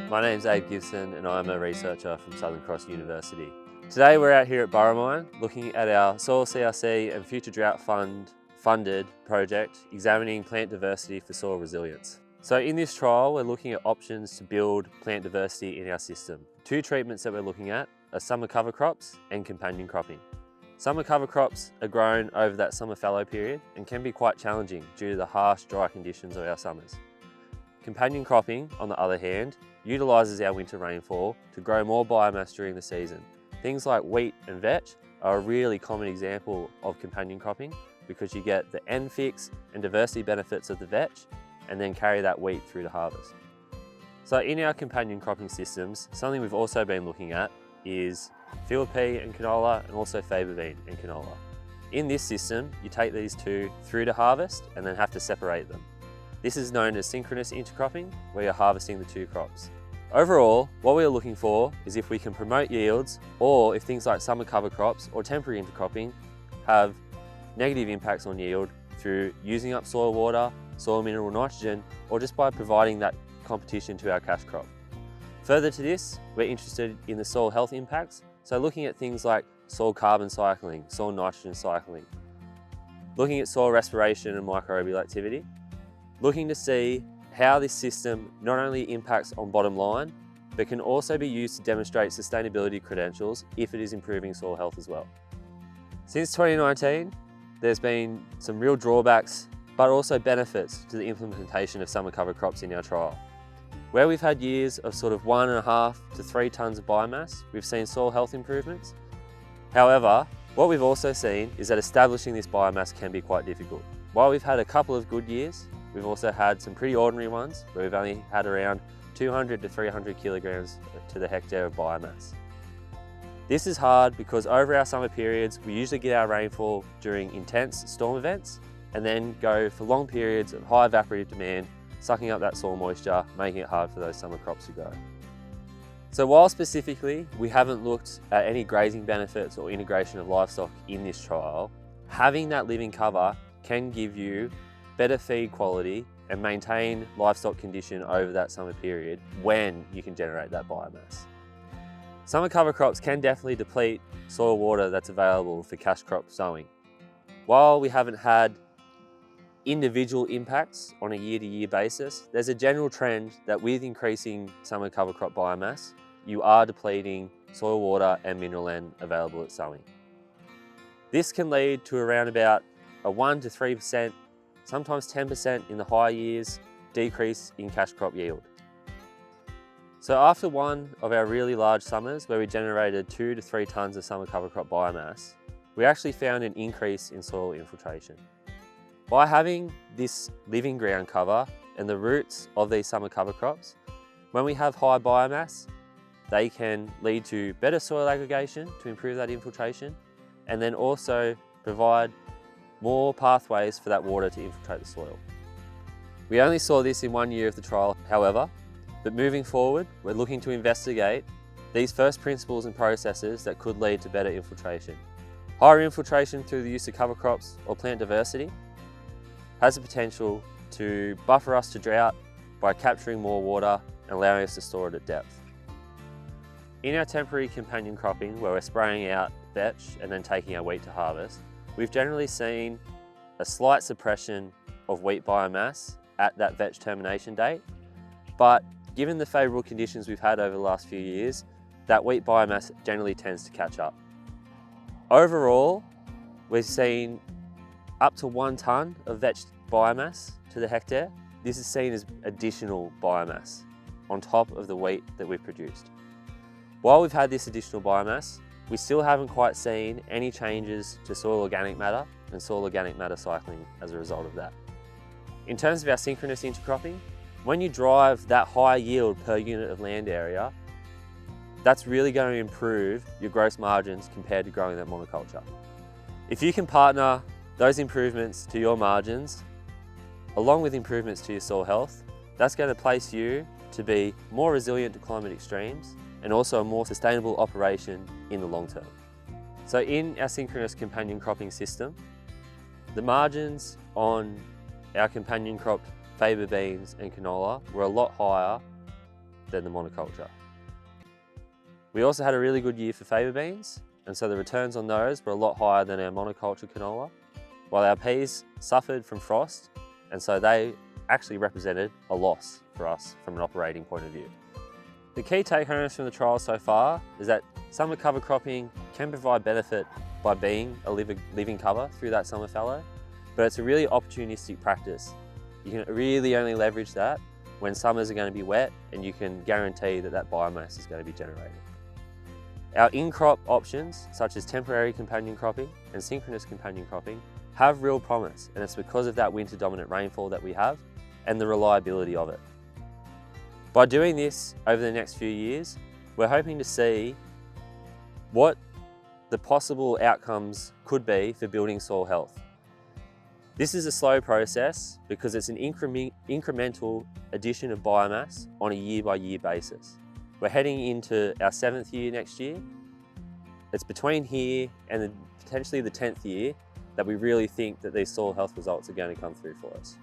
My name's Abe Gibson and I'm a researcher from Southern Cross University. Today we're out here at Burramine looking at our Soil CRC and Future Drought funded project examining plant diversity for soil resilience. So in this trial we're looking at options to build plant diversity in our system. Two treatments that we're looking at are summer cover crops and companion cropping. Summer cover crops are grown over that summer fallow period and can be quite challenging due to the harsh dry conditions of our summers. Companion cropping, on the other hand, utilises our winter rainfall to grow more biomass during the season. Things like wheat and vetch are a really common example of companion cropping because you get the end fix and diversity benefits of the vetch and then carry that wheat through to harvest. So in our companion cropping systems, something we've also been looking at is field pea and canola and also faba bean and canola. In this system, you take these two through to harvest and then have to separate them. This is known as synchronous intercropping, where you're harvesting the two crops. Overall, what we are looking for is if we can promote yields or if things like summer cover crops or temporary intercropping have negative impacts on yield through using up soil water, soil mineral nitrogen, or just by providing that competition to our cash crop. Further to this, we're interested in the soil health impacts, so looking at things like soil carbon cycling, soil nitrogen cycling, looking at soil respiration and microbial activity, looking to see how this system not only impacts on bottom line, but can also be used to demonstrate sustainability credentials if it is improving soil health as well. Since 2019, there's been some real drawbacks, but also benefits to the implementation of summer cover crops in our trial. Where we've had years of sort of 1.5 to 3 tonnes of biomass, we've seen soil health improvements. However, what we've also seen is that establishing this biomass can be quite difficult. While we've had a couple of good years, we've also had some pretty ordinary ones where we've only had around 200 to 300 kilograms to the hectare of biomass. This is hard because over our summer periods, we usually get our rainfall during intense storm events and then go for long periods of high evaporative demand, sucking up that soil moisture, making it hard for those summer crops to grow. So while specifically we haven't looked at any grazing benefits or integration of livestock in this trial, having that living cover can give you better feed quality and maintain livestock condition over that summer period when you can generate that biomass. Summer cover crops can definitely deplete soil water that's available for cash crop sowing. While we haven't had individual impacts on a year-to-year basis, there's a general trend that with increasing summer cover crop biomass, you are depleting soil water and mineral N available at sowing. This can lead to around about a 1 to 3%, sometimes 10% in the higher years, decrease in cash crop yield. So after one of our really large summers where we generated 2 to 3 tonnes of summer cover crop biomass, we actually found an increase in soil infiltration. By having this living ground cover and the roots of these summer cover crops, when we have high biomass, they can lead to better soil aggregation to improve that infiltration and then also provide more pathways for that water to infiltrate the soil. We only saw this in 1 year of the trial, however, but moving forward, we're looking to investigate these first principles and processes that could lead to better infiltration. Higher infiltration through the use of cover crops or plant diversity has the potential to buffer us to drought by capturing more water and allowing us to store it at depth. In our temporary companion cropping, where we're spraying out vetch and then taking our wheat to harvest, we've generally seen a slight suppression of wheat biomass at that vetch termination date, but given the favourable conditions we've had over the last few years, that wheat biomass generally tends to catch up. Overall, we've seen up to 1 tonne of vetch biomass to the hectare. This is seen as additional biomass on top of the wheat that we've produced. While we've had this additional biomass, we still haven't quite seen any changes to soil organic matter and soil organic matter cycling as a result of that. In terms of our synchronous intercropping, when you drive that high yield per unit of land area, that's really going to improve your gross margins compared to growing that monoculture. If you can partner those improvements to your margins, along with improvements to your soil health, that's going to place you to be more resilient to climate extremes and also a more sustainable operation in the long term. So in our synchronous companion cropping system, the margins on our companion crop faba beans and canola were a lot higher than the monoculture. We also had a really good year for favour beans, and so the returns on those were a lot higher than our monoculture canola, while our peas suffered from frost, and so they actually represented a loss for us from an operating point of view. The key take-homes from the trial so far is that summer cover cropping can provide benefit by being a living cover through that summer fallow, but it's a really opportunistic practice. You can really only leverage that when summers are going to be wet and you can guarantee that that biomass is going to be generated. Our in-crop options, such as temporary companion cropping and synchronous companion cropping, have real promise, and it's because of that winter dominant rainfall that we have and the reliability of it. By doing this over the next few years, we're hoping to see what the possible outcomes could be for building soil health. This is a slow process because it's an incremental addition of biomass on a year-by-year basis. We're heading into our 7th year next year. It's between here and potentially the 10th year that we really think that these soil health results are going to come through for us.